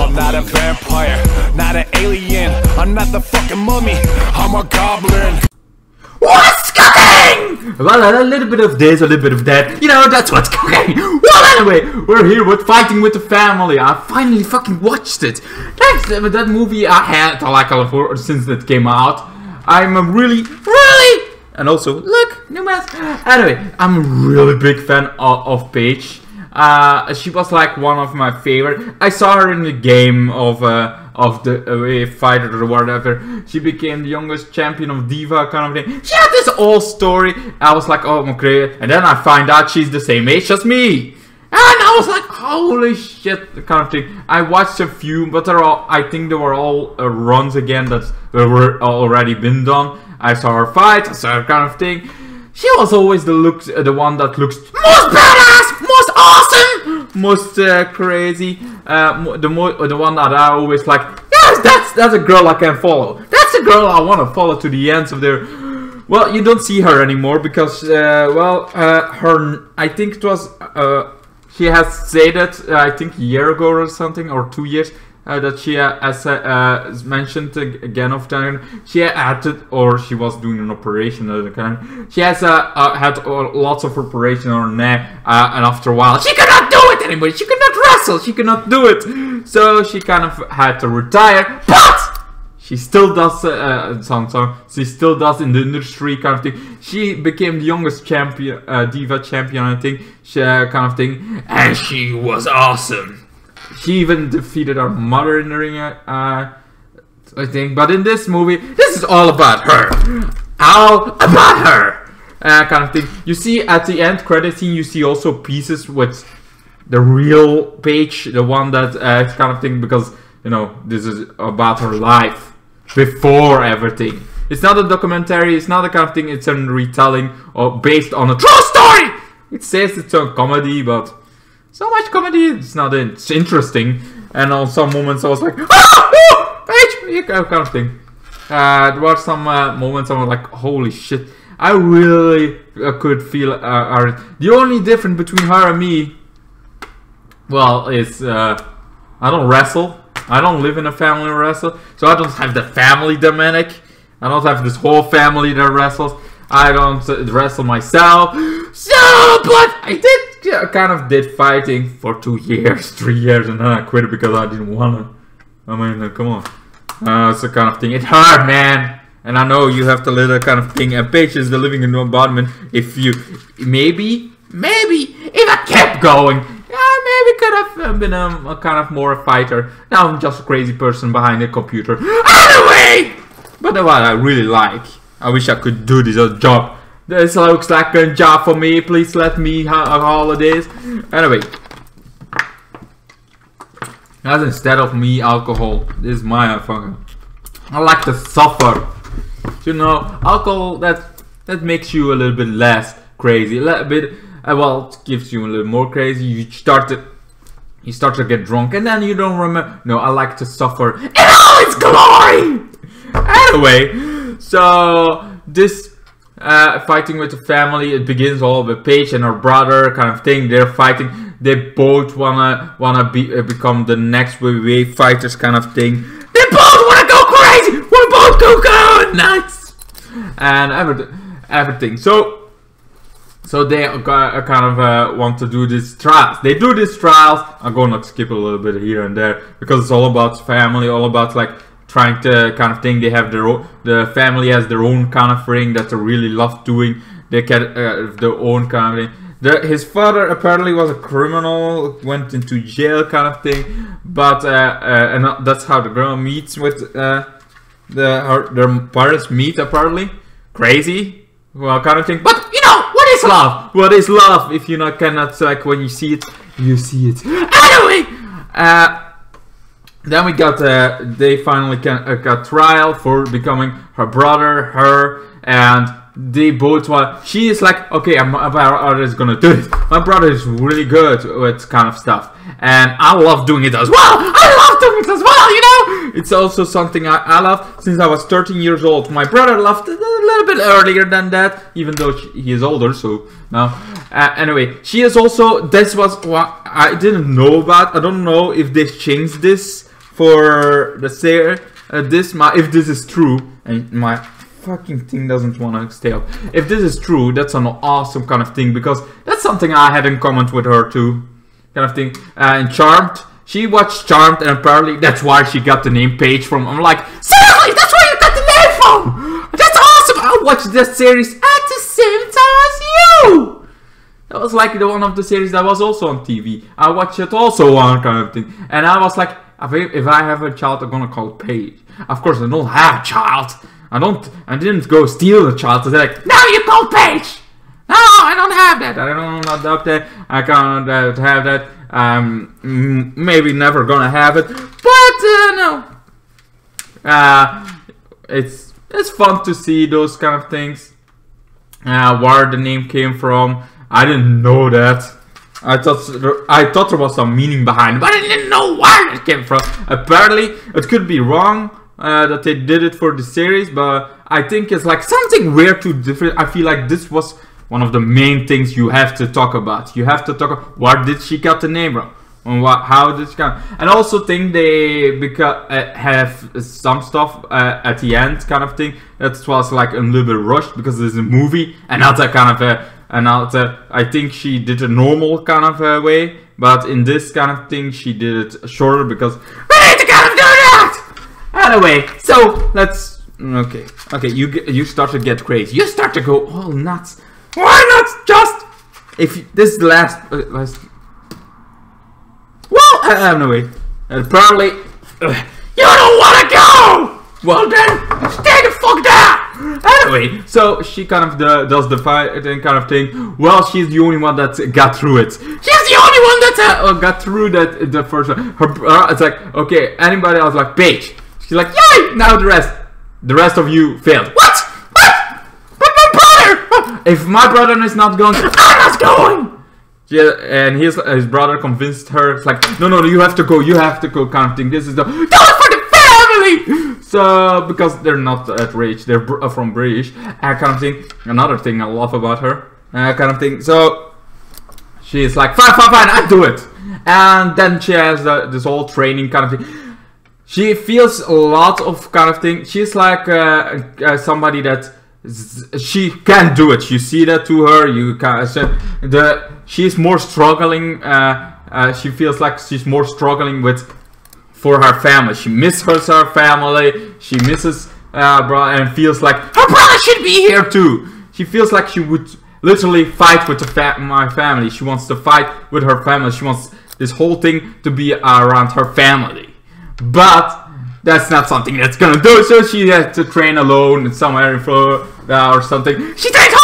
I'm not a vampire, not an alien, I'm not the fucking mummy, I'm a goblin. What's cooking? Well, a little bit of this, a little bit of that. You know, that's what's cooking. Well, anyway, we're here with Fighting with the Family. I finally fucking watched it. That movie I had like since it came out. I'm really, and also look, new mask. Anyway, I'm a really big fan of Paige. She was like one of my favorite. I saw her in the game of the fighter or whatever. She became the youngest champion of Diva kind of thing. She had this whole story. I was like, oh, okay. And then I find out she's the same age as me. And I was like, holy shit, kind of thing. I watched a few, but I think they were all runs again that were already been done. I saw her fight, I saw her kind of thing. She was always the one that looks most badass, most awesome, most crazy. The one that I always like. Yes, that's a girl I can follow. That's a girl I want to follow to the ends of their. Well, you don't see her anymore because her. I think it was. She has said it. I think a year ago or something, or 2 years. That she as mentioned again of time, she had to, or she was doing an operation of the kind. She has had lots of operation on her neck, and after a while she could not do it anymore. She could not wrestle. She could not do it. So she kind of had to retire, but she still does she still does in the industry kind of thing. She became the youngest champion, Diva champion, I think, kind of thing, and she was awesome. She even defeated her mother in the ring, I think. But in this movie, this is all about her. All about her. Kind of thing. You see at the end credit scene, you see also pieces with the real Paige, the one that kind of thing, because, you know, this is about her life before everything. It's not a documentary, it's not a kind of thing, it's a retelling or based on a true story. It says it's a comedy, but so much comedy, it's not. It's interesting, and on some moments I was like, ah, Paige, kind of thing. There were some moments I was like, holy shit, I really could feel the only difference between her and me, well, is I don't wrestle. I don't live in a family wrestle, so I don't have the family dynamic. I don't have this whole family that wrestles. I don't wrestle myself, so, but I kind of did fighting for 2 years, 3 years, and then I quit it because I didn't wanna. I mean, come on. It's the kind of thing. It hurt, man. And I know you have to live that kind of thing. And Paige is the living embodiment. If you, maybe, if I kept going, maybe could have been a kind of more a fighter. Now I'm just a crazy person behind a computer. Anyway, but what I really like. I wish I could do this job. This looks like a job for me. Please let me have holidays. Anyway, that's instead of me alcohol. This is my fucking. I like to suffer. You know, alcohol that makes you a little bit less crazy. A little bit. Well, it gives you a little more crazy. You start to get drunk, and then you don't remember. No, I like to suffer in all its glory. Anyway. So this fighting with the family, it begins all with Paige and her brother kind of thing. They're fighting. They both wanna become the next WWE fighters kind of thing. They both wanna go crazy. We both go nuts and everything. So they kind of want to do these trials. They do these trials. I'm gonna skip a little bit here and there because it's all about family, all about like trying to kind of thing. They have their own, the family has their own kind of thing that they really love doing. They get their own kind of thing. His father apparently was a criminal, went into jail kind of thing, but and that's how the girl meets with their parents meet apparently. Crazy, well, kind of thing. But you know, what is love? What is love if you cannot, like, when you see it, you see it. Anyway, then we got they finally got trial for becoming her brother, and they both want. She is like, okay, my brother is gonna do it. My brother is really good with kind of stuff, and I love doing it as well. I love doing it as well, you know. It's also something I love since I was 13 years old. My brother loved it a little bit earlier than that, even though he is older. So now, anyway, she is also. This was what I didn't know about. I don't know if they changed this for the series. If this is true, and my fucking thing doesn't want to stay up. If this is true, that's an awesome kind of thing, because that's something I had in common with her too. Kind of thing. And Charmed, she watched Charmed, and apparently that's why she got the name Paige from. I'm like, seriously, that's where you got the name from? That's awesome. I watched that series at the same time as you. That was like the one of the series that was also on TV. I watched it also one kind of thing, and I was like, if I have a child, I'm gonna call it Paige. Of course, I don't have a child. I didn't go steal a child. So they're like, now you call Paige. No, I don't have that. I don't adopt that. I can't have that. Maybe never gonna have it. But no. It's fun to see those kind of things. Where the name came from, I didn't know that. I thought there was some meaning behind it, but I didn't know where it came from. Apparently, it could be wrong that they did it for the series, but I think it's like something weird to different. I feel like this was one of the main things you have to talk about. You have to talk about where did she get the name from, and how did she come. And also think they have some stuff at the end kind of thing that was like a little bit rushed because it's a movie and not a kind of I think she did a normal kind of way, but in this kind of thing she did it shorter because we need to kind of do that. Anyway, so let's okay. You start to get crazy. You start to go all nuts. Why not just if this is the last? Well, anyway, probably you don't want to go. Well then, stay the fuck down. Anyway, so she kind of does the fighting kind of thing. Well, she's the only one that got through it. She's the only one that got through that the first one. It's like, okay, anybody else like Paige. She's like, yay! Now the rest of you failed. What? But my brother! If my brother is not going, I'm not going! Yeah, and his brother convinced her. It's like, no, you have to go kind of thing. This is do it for the family! So, because they're not at rage, they're from British, kind of thing. Another thing I love about her, kind of thing. So, she's like, fine, I do it. And then she has this whole training kind of thing. She feels a lot of kind of thing. She's like somebody that she can do it. You see that to her. You can. She's more struggling. She feels like she's more struggling for her family. She misses her family. She misses and feels like her brother should be here too. She feels like she would literally fight with my family. She wants to fight with her family. She wants this whole thing to be around her family. But that's not something that's gonna do. So she has to train alone somewhere in Florida or something. She trains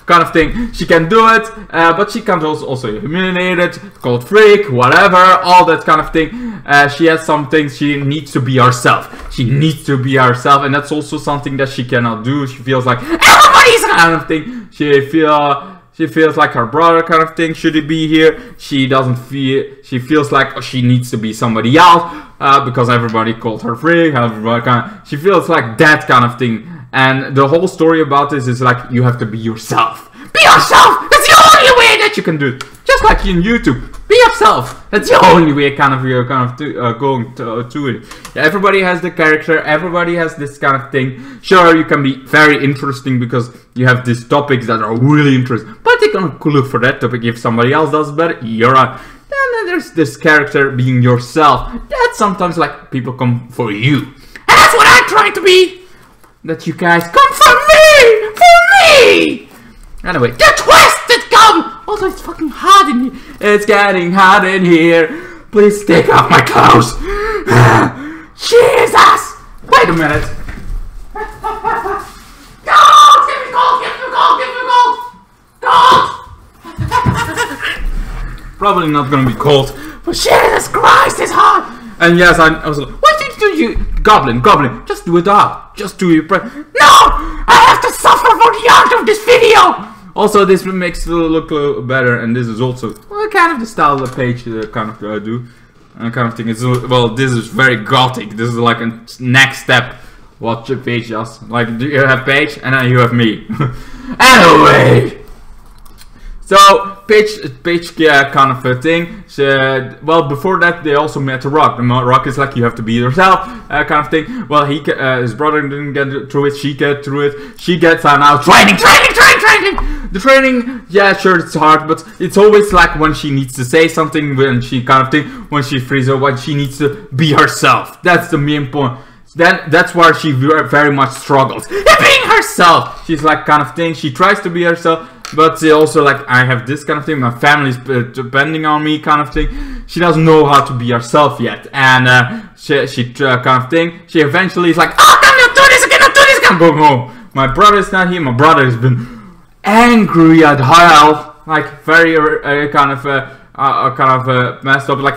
kind of thing. She can do it, but she can also humiliated, called freak, whatever, all that kind of thing. She has some things she needs to be herself. She needs to be herself, and that's also something that she cannot do. She feels like everybody's kind of thing. She feels like her brother kind of thing should be here. She doesn't feel. She feels like she needs to be somebody else because everybody called her freak. She feels like that kind of thing. And the whole story about this is like you have to be yourself. Be yourself. That's the only way that you can do it. Just like in YouTube, be yourself. That's the only way kind of you're going to it. Yeah, everybody has the character. Everybody has this kind of thing. Sure, you can be very interesting because you have these topics that are really interesting. But they're gonna look for that topic. If somebody else does better, you're right. Then there's this character being yourself. That sometimes like people come for you. And that's what I'm trying to be. That you guys come for me! Anyway, the twisted come! Also, it's fucking hot in here. It's getting hot in here. Please take off my clothes. Jesus! Wait a minute. Gold! Give me gold! Give me gold! Give me gold! Gold! Probably not gonna be cold. But Jesus Christ, it's hot! And yes, I was like, what did you Goblin, just do it up. Just do it. No! I have to suffer for the art of this video! Also, this makes it look better, and this is also kind of the style of the page kind of do. Kind of thing. It's, well, this is very gothic. This is like a next step. What your page does. Like, you have page, and then you have me. Anyway! So, Paige kind of a thing. Well, before that, they also met The Rock. The Rock is like, you have to be yourself, kind of thing. Well, his brother didn't get through it. She get through it. She gets now training. The training, yeah, sure, it's hard, but it's always like when she needs to say something, when she kind of thing, when she frees her, when she needs to be herself. That's the main point. Then that's where she very much struggles. Being herself. She's like kind of thing. She tries to be herself, but she also like, I have this kind of thing. My family's depending on me, kind of thing. She doesn't know how to be herself yet, and she kind of thing. She eventually is like, oh, I cannot do this. I cannot do this. I'm going home. My brother's not here. My brother has been angry at hell, like very kind of messed up. Like,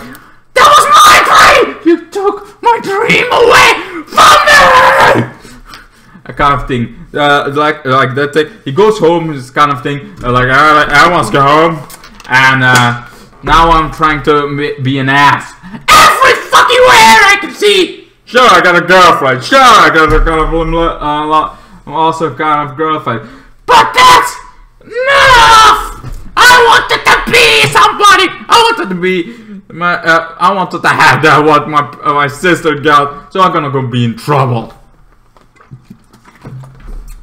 that was my dream. You took my dream away from me. A kind of thing, like that thing. He goes home, this kind of thing. Like, I want to go home, and now I'm trying to be an ass every fucking where I can see. Sure, I got a girlfriend. Sure, I got a kind of also kind of girlfriend. But that's enough! I wanted to be somebody! I wanted to be I wanted to have that what my sister got, so I'm gonna go be in trouble.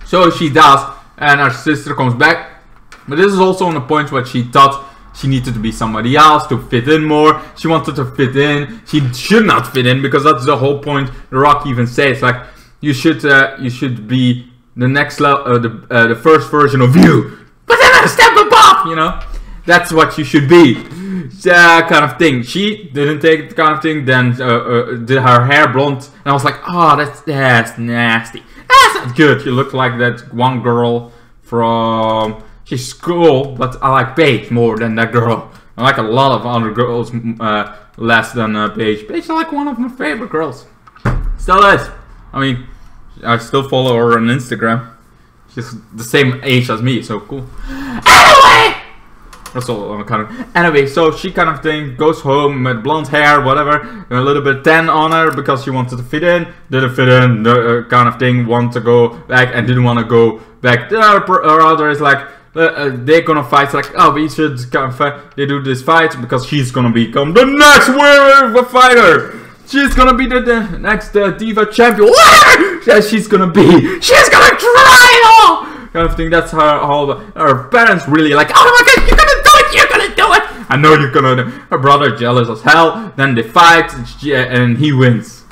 So she does, and her sister comes back. But this is also on the point where she thought she needed to be somebody else to fit in more. She wanted to fit in. She should not fit in, because that's the whole point. The Rock even says, like, you should be the next level, the first version of you, but then a step above, you know. That's what you should be, kind of thing. She didn't take the kind of thing. Then did her hair blonde, and I was like, oh, that's nasty. That's not good. You look like that one girl from. She's cool, but I like Paige more than that girl. I like a lot of other girls less than Paige. Paige is like one of my favorite girls. Still is. I mean, I still follow her on Instagram. She's the same age as me, so cool. Anyway! That's all kind of. Anyway, so she kind of thing goes home with blonde hair, whatever, a little bit tan on her because she wanted to fit in. Didn't fit in, the kind of thing. Want to go back and didn't want to go back. Her brother is like, they're gonna fight. It's like, oh, we should kind of fight. They do this fight because she's gonna become the next fighter. She's gonna be the next Diva champion. Whatever she's gonna be. She's gonna try it all. Kind of thing. That's her parents really like. Oh my God, you're gonna do it. You're gonna do it. I know you're gonna. Her brother jealous as hell. Then they fight, and he wins.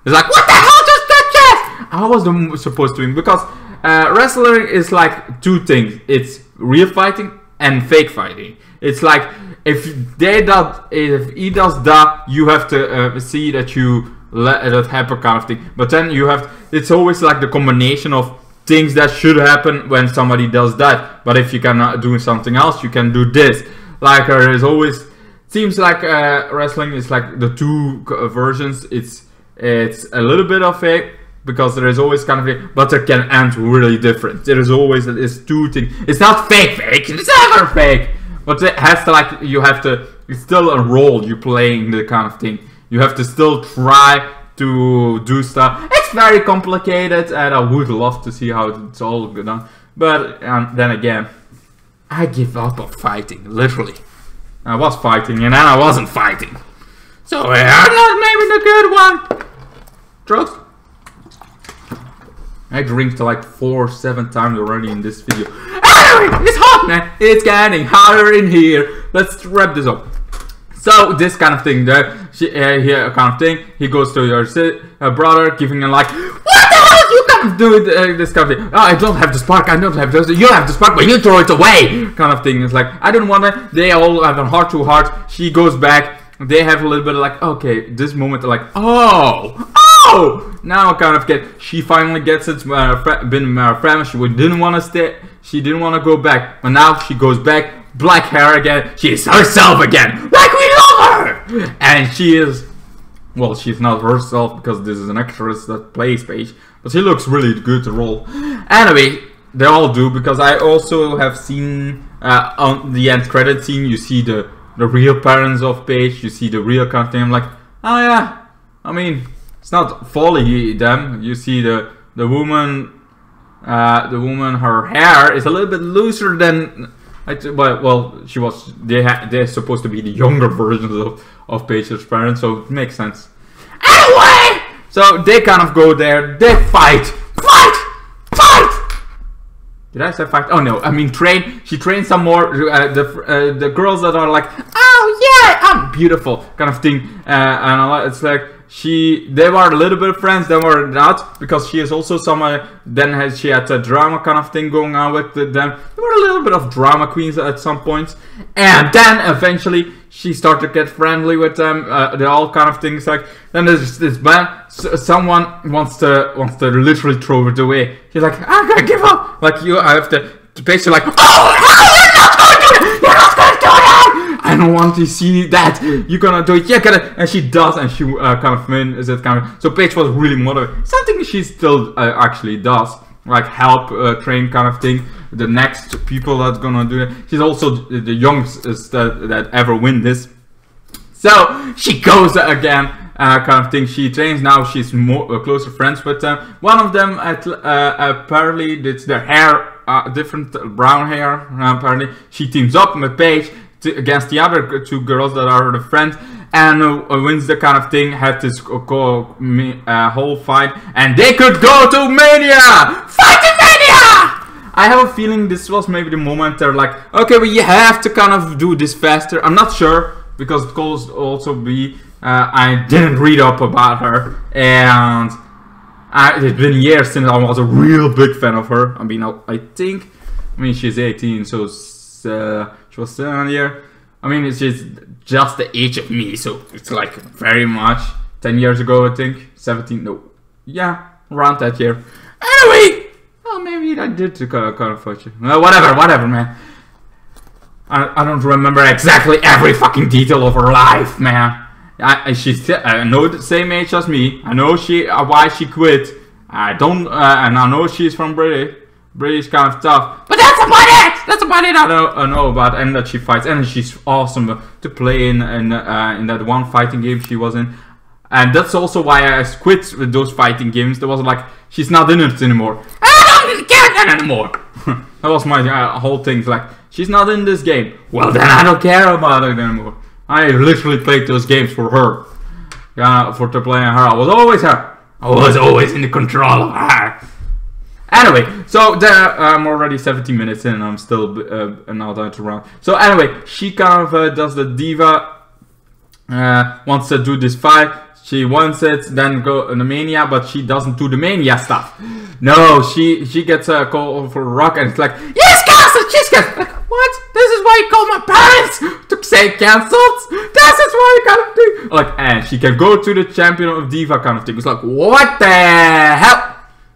It's like, what the hell just that chest? I was supposed to win because wrestling is like two things. It's real fighting and fake fighting. It's like if he does that, you have to see that you let it happen, kind of thing. But then you have. It's always like the combination of things that should happen when somebody does that. But if you cannot do something else, you can do this. Like there's always seems like wrestling is like the two versions. It's a little bit of fake because there is always kind of fake, but it can end really different. There is always this two thing. It's not fake. It's never fake. But it has to like you have to. It's still a role you're playing, the kind of thing. You have to still try to do stuff. It's very complicated, and I would love to see how it's all done. But then again, I give up on fighting. Literally, I was fighting, and then I wasn't fighting. So I'm not maybe the good one. Drugs. I drank like 4 or 7 times already in this video. Anyway, it's hot, man. It's getting hotter in here. Let's wrap this up. So this kind of thing, here kind of thing. He goes to your brother, giving him like, what the hell you gonna do with this kind of thing? Oh, I don't have the spark. I don't have this. You have the spark, but you throw it away. Kind of thing. It's like I don't want it. They all have a heart to heart. She goes back. They have a little bit of like, okay, this moment like, oh. Now kind of she finally gets it. Been her friend. She didn't want to stay. She didn't want to go back, but now she goes back. Black hair again. She's herself again. Like we love her. And she is. Well, she's not herself because this is an actress that plays Paige, but she looks really good to roll. Anyway, they all do because I also have seen on the end credit scene. You see the real parents of Paige. You see the real kind of thing. I'm like, oh yeah. I mean. It's not fully them. You see the woman, her hair is a little bit looser than Well, she was. They're supposed to be the younger versions of Paige's parents, so it makes sense. Anyway, so they kind of go there. They fight. Did I say fight? Oh no, I mean train. She trains some more. The girls that are like, oh yeah, I'm beautiful, kind of thing. And it's like they were a little bit of friends, they were not, because she is also some. Then she had a drama kind of thing going on with them. They were a little bit of drama queens at some points, and then eventually she started to get friendly with them. They all kind of things like. Then there's this man. Someone wants to literally throw it away. She's like, I'm gonna give up. Like I have to basically like, oh, you're not gonna do it. You're not gonna do it. I don't want to see that. You're gonna do it. Yeah, and she does, and she kind of wins it kind of. So Paige was really motivated. Something she still actually does, like help train kind of thing. The next people that's gonna do it. She's also the youngest that ever win this. So she goes again. Kind of thing. She trains now. She's more closer friends with them. One of them apparently it's their hair different, brown hair. Apparently she teams up with Paige against the other two girls that are the friends, and wins the kind of thing. Had this whole fight, and they could go to Mania, fighting Mania. I have a feeling this was maybe the moment they're like, okay, we have to kind of do this faster. I'm not sure because it could also be. I didn't read up about her, and it's been years since I was a real big fan of her. I mean, she's 18, so she was still on here. I mean, she's just the age of me, so it's like very much 10 years ago, I think. 17, no, yeah, around that year. Anyway, well, maybe I did kind of fuck you. Whatever, man. I don't remember exactly every fucking detail of her life, man. She's I know the same age as me. I know why she quit. I don't, and I know she's from British kind of stuff. But that's about it. That's about it. I know about, and that she fights, and she's awesome to play in that one fighting game she was in. And that's also why I quit with those fighting games. There was like, she's not in it anymore. I don't care anymore. That was my whole thing. Like, she's not in this game. Well, then I don't care about it anymore. I literally played those games for her. To play on her. I was always her. I was always in the control of her. Anyway, so I'm already 17 minutes in and I'm still not out to round. So anyway, she kind of does the diva. Wants to do this fight. She wants it, then go in the Mania, but she doesn't do the Mania stuff. No, she gets a call for Rock and it's like, yes, cancelled, she's cancelled. Like, what? This is why you call my parents to say cancelled? This is why you kind of do. Like, and she can go to the champion of Diva kind of thing. It's like, what the hell?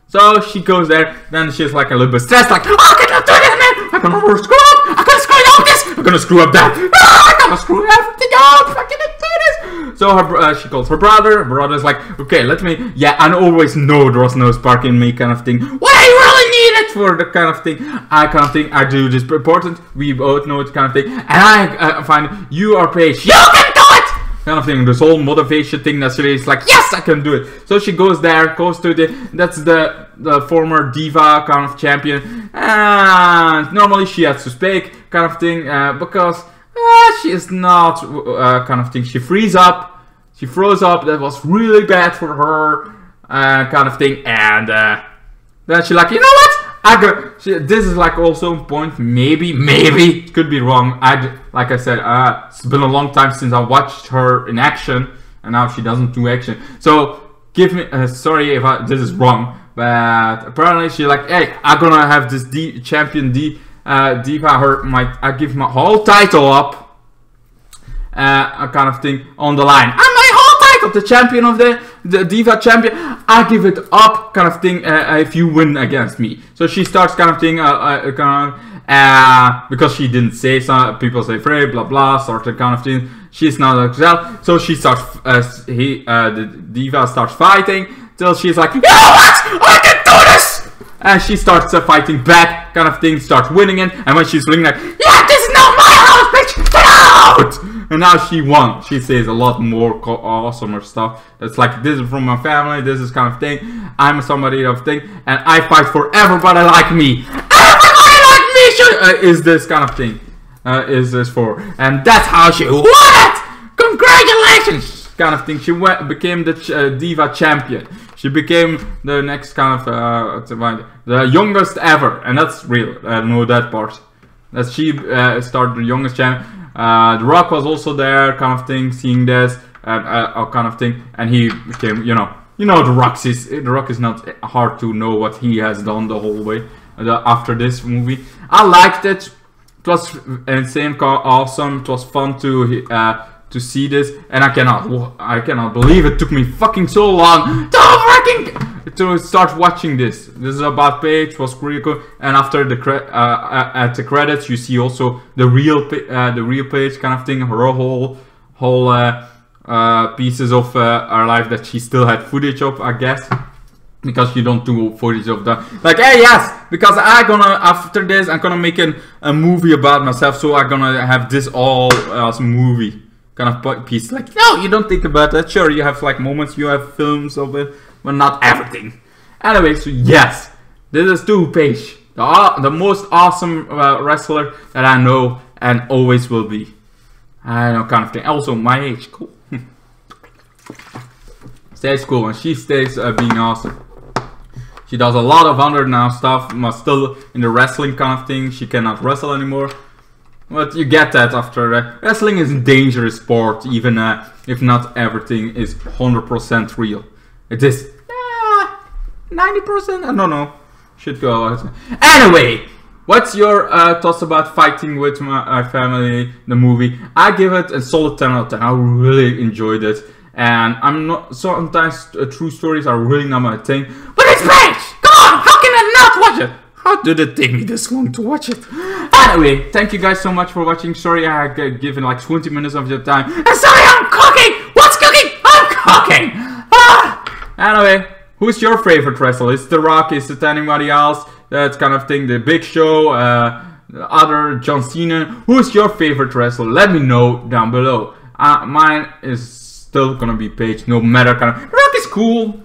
So she goes there, then she's like a little bit stressed, like, oh, I cannot do this, man! I'm gonna screw up! I'm gonna screw up this! I'm gonna screw up that! Oh, I'm gonna screw everything up! I cannot do this! So she calls her brother. Her brother's like, okay, let me, yeah, I always know there was no spark in me kind of thing. What I really need it for the kind of thing. I do this important. We both know it kind of thing. And I find you are Paige. You can do it! Kind of thing, this whole motivation thing that she's like, yes, I can do it. So she goes there, goes to that's the former Diva kind of champion, and normally she has to speak kind of thing, because she is not kind of thing. She froze up, that was really bad for her kind of thing, and then she's like, you know what? This is like also a point, maybe, it could be wrong. Like I said, it's been a long time since I watched her in action, and now she doesn't do action. So give me, sorry if this is wrong, but apparently she's like, hey, I'm gonna have this champion Diva, I give my whole title up, kind of thing on the line. And my whole title, the champion of the Diva champion, I give it up kind of thing if you win against me. So she starts kind of thing, because she didn't say some people say afraid, blah blah, sort of kind of thing. She's not herself, so she starts. The Diva starts fighting till she's like, you know what? I can do this! And she starts fighting back, kind of thing. Starts winning it, and when she's winning, like, yeah, this is not my house, bitch, get out! And now she won. She says a lot more awesomer stuff. It's like, this is from my family, this is kind of thing. I'm somebody of thing, and I fight for everybody like me. Everybody like me is this kind of thing. Is this for? And that's how she won it! Congratulations! Kind of thing. She became the Diva champion. She became the next kind of the youngest ever, and that's real. I know that part. That she started the youngest champ. The Rock was also there, kind of thing, seeing this, kind of thing, and he became, you know, the Rock is not hard to know what he has done the whole way after this movie. I liked it. It was insane, awesome. It was fun to see this, and I cannot believe it took me fucking so long to start watching this. This is about Paige. Was really cool. And after the at the credits, you see also the real Paige kind of thing. Her whole pieces of her life that she still had footage of, I guess. Because you don't do footage of that. Like, hey, yes, because after this, I'm gonna make a movie about myself, so I'm gonna have this all as a movie kind of piece. Like, no, you don't think about that. Sure, you have like moments, you have films of it, but not everything. Anyway, so yes, this is Paige, the most awesome wrestler that I know and always will be. I know, kind of thing. Also, my age, cool. Stays cool, and she stays being awesome. She does a lot of other now stuff, but still in the wrestling kind of thing. She cannot wrestle anymore. But you get that after wrestling is a dangerous sport, even if not everything is 100% real. It is 90%. I don't know. Should go. Anyway, what's your thoughts about Fighting with My Family, the movie? I give it a solid 10 out of 10. I really enjoyed it. And I'm not, sometimes true stories are really not my thing. But it's Paige! Come on! How can I not watch it? How did it take me this long to watch it? Anyway, thank you guys so much for watching. Sorry I had given like 20 minutes of your time. And sorry I'm cooking! What's cooking? I'm cooking! Anyway, who's your favorite wrestler? Is The Rock? Is it anybody else? That kind of thing. The Big Show? Other John Cena? Who's your favorite wrestler? Let me know down below. Mine is still gonna be Paige, no matter kind of. Rock is cool,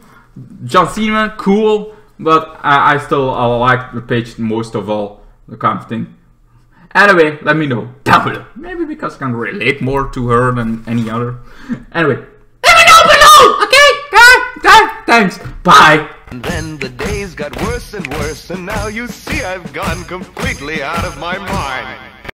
John Cena cool, but I still like the Paige most of all, the kind of thing. Anyway, let me know down below. Maybe because I can relate more to her than any other. Anyway, let me know below. Okay, thanks. Bye. And then the days got worse and worse, and now you see I've gone completely out of my mind.